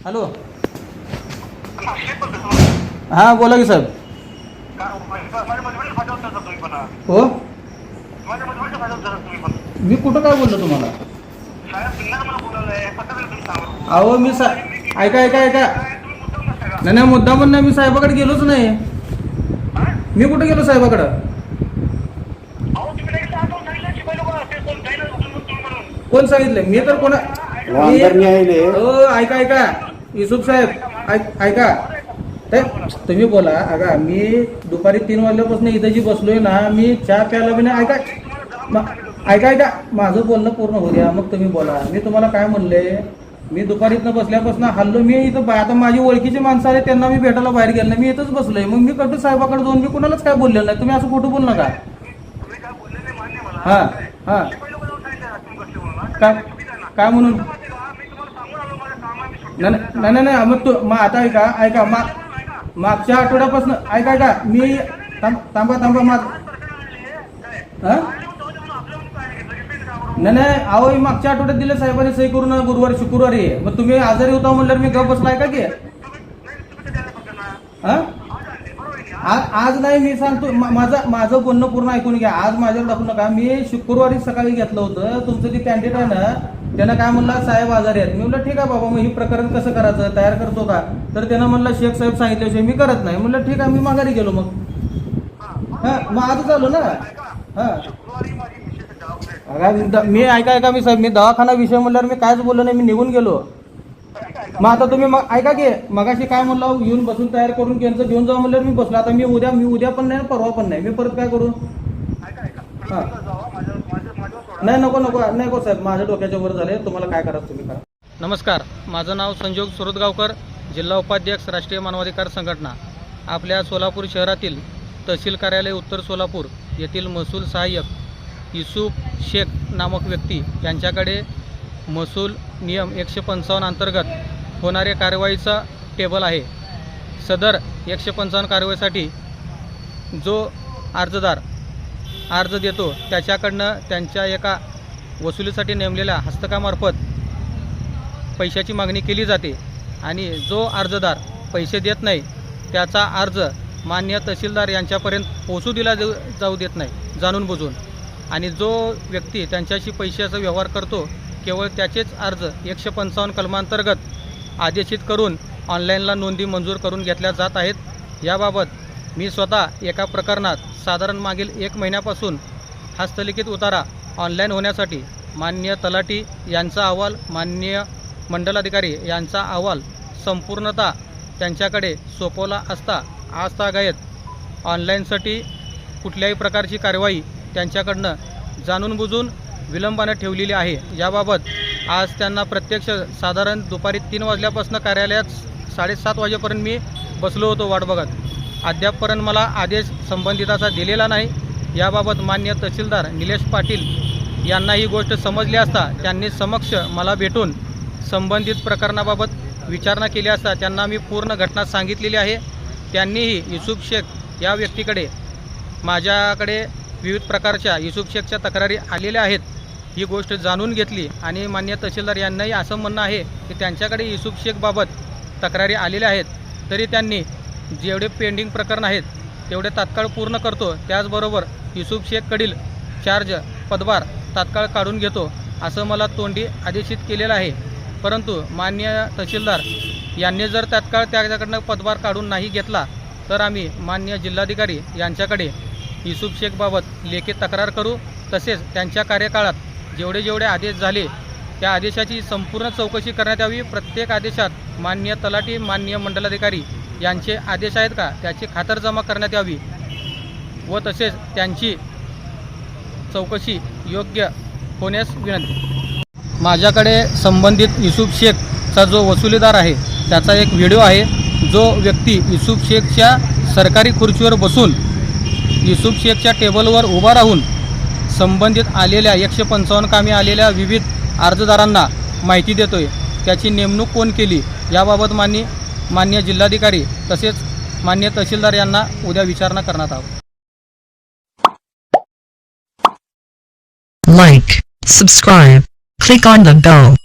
Hello, हां बोला की साहेब. हो, मी कुठं काय बोललो तुम्हाला? अहो मी ऐका ऐका ऐका, नाही नाही मुद्दाम नाही, मी साहेबाकडे गेलोच नाही. मी कुठं गेलो साहेबाकडं? कोण सांगितलं? मी तर कोणा ऐका ऐका युसुफ साहेब ऐका, तुम्ही बोला. अगा मी दुपारी 3 वाजल्यापासून इथं जी बसलोय ना, मी चहा प्यायला बी नाही. ऐका ऐका माझं बोलणं पूर्ण होऊ द्या, मग तुम्ही बोला. मी तुम्हाला काय म्हणले, मी दुपारीतनं बसल्यापासून हल्लो. मी इथं आता माझी ओळखीची माणसं आले, त्यांना मी भेटायला बाहेर गेलो नाही, मी इथंच बसलोय. मग मी कटू साहेबाकडे जाऊन मी कुणालाच काय बोललेलं नाही. तुम्ही असं खोटं बोलू नका. हां हां, काय म्हणून? नाही नाही नाही, मग आता ऐका मागच्या आठवड्यापासून ऐका मी थांबा नाही अहो मागच्या आठवड्यात दिले साहेबांनी सही करून गुरुवारी शुक्रवारी. मग तुम्ही आजारी होता म्हणल्यावर मी गप बसलाय का की? आज नाही, मी सांगतो माझं बोलणं पूर्ण ऐकून घ्या. आज माझ्यावर दाखवू नका. मी शुक्रवारी सकाळी घेतलं होतं. तुमचं जे कॅन्डिडेट आहे ना, त्यानं काय म्हणलं, साहेब आजारी आहेत. मी म्हणलं ठीक आहे बाबा, मग ही प्रकरण कसं करायचं, तयार करतो का? तर त्यानं म्हणलं शेख साहेब सांगितल्याशिवाय मी करत नाही. म्हणलं ठीक आहे, मी माघारी गेलो. मग मग आज आलो ना. मी ऐका मी साहेब, मी दवाखाना विषय म्हणल्यावर मी कायच बोललो नाही, मी निघून गेलो. मग आता तुम्ही मग ऐका की, मगाशी काय म्हणलं, येऊन बसून तयार करून त्यांचं घेऊन जाऊ म्हणल्यावर मी बसलो. आता मी उद्या पण नाही, परवा पण नाही. मी परत काय करू? नाही नको साहेब, माझ्या डोक्याच्या वर झाले. तुम्हाला काय करायचं तुम्ही करा. नमस्कार, माझं नाव संजोग सुरतगावकर, जिल्हा उपाध्यक्ष राष्ट्रीय मानवाधिकार संघटना. आपल्या सोलापूर शहरातील तहसील कार्यालय उत्तर सोलापूर येथील महसूल सहाय्यक युसुफ शेख नामक व्यक्ती यांच्याकडे महसूल नियम 155 अंतर्गत होणारे कारवाईचा टेबल आहे. सदर 155 कारवाईसाठी जो अर्जदार अर्ज देतो त्याच्याकडनं त्यांच्या एका वसुलीसाठी नेमलेल्या हस्तकामार्फत पैशाची मागणी केली जाते आणि जो अर्जदार पैसे देत नाही त्याचा अर्ज मान्य तहसीलदार यांच्यापर्यंत पोहोचू दिला जाऊ देत नाही जाणून बुजून. आणि जो व्यक्ती त्यांच्याशी पैशाचा व्यवहार करतो केवळ त्याचेच अर्ज 155 कलमांतर्गत आदेशित करून ऑनलाईनला नोंदी मंजूर करून घेतल्या जात आहेत. याबाबत मी स्वतः एका प्रकरणात साधारण मागील 1 महिन्यापासून हस्तलिखित उतारा ऑनलाईन होण्यासाठी माननीय तलाठी यांचा अहवाल, माननीय मंडलाधिकारी यांचा अहवाल संपूर्णतः त्यांच्याकडे सोपवला असता आजतागायत ऑनलाईनसाठी कुठल्याही प्रकारची कारवाई त्यांच्याकडनं जाणून बुजून विलंबाने ठेवलेली आहे. याबाबत आज त्यांना प्रत्यक्ष साधारण दुपारी 3 वाजल्यापासून कार्यालयात 7:30 वाजेपर्यंत मी बसलो होतो वाट बघत. अद्यापपर्यंत मला आदेश संबंधिताचा दिलेला नाही. याबाबत मान्य तहसीलदार निलेश पाटील यांना ही गोष्ट समजली असता त्यांनी समक्ष मला भेटून संबंधित प्रकरणाबाबत विचारणा केली असता त्यांना मी पूर्ण घटना सांगितलेली आहे. त्यांनीही युसुफ शेख या व्यक्तीकडे माझ्याकडे विविध प्रकारच्या युसुफ शेखच्या तक्रारी आलेल्या आहेत ही गोष्ट जाणून घेतली आणि मान्य तहसीलदार यांनाही असं म्हणणं आहे की त्यांच्याकडे युसुफ शेखबाबत तक्रारी आलेल्या आहेत. तरी त्यांनी जेवढे पेंडिंग प्रकरण आहेत तेवढे तात्काळ पूर्ण करतो. त्याचबरोबर युसुफ शेखकडील चार्ज पदभार तात्काळ काढून घेतो असं मला तोंडी आदेशित केलेलं आहे. परंतु मान्य तहसीलदार यांनी जर तात्काळ त्याच्याकडनं पदभार काढून नाही घेतला तर आम्ही मान्य जिल्हाधिकारी यांच्याकडे युसुफ शेखबाबत लेखी तक्रार करू. तसेच त्यांच्या कार्यकाळात जेवढे आदेश झाले त्या आदेशाची संपूर्ण चौकशी करण्यात यावी. प्रत्येक आदेशात मान्य तलाठी, मान्य मंडलाधिकारी यांचे आदेश आहेत का त्याची खातरजमा करण्यात यावी व तसेच त्यांची चौकशी योग्य होण्यास विनंती. माझ्याकडे संबंधित युसुफ शेखचा जो वसुलीदार आहे त्याचा एक व्हिडिओ आहे. जो व्यक्ती युसुफ शेखच्या सरकारी खुर्चीवर बसून युसुफ शेखच्या टेबलवर उभा राहून संबंधित आलेल्या 155 कामी आलेल्या विविध अर्जदारांना माहिती देतोय त्याची नेमणूक कोण केली याबाबत मान्य जिल्हाधिकारी तसेच मान्य तहसीलदार यांना उद्या विचारणा करण्यात आहोत. Like, subscribe, click on the bell.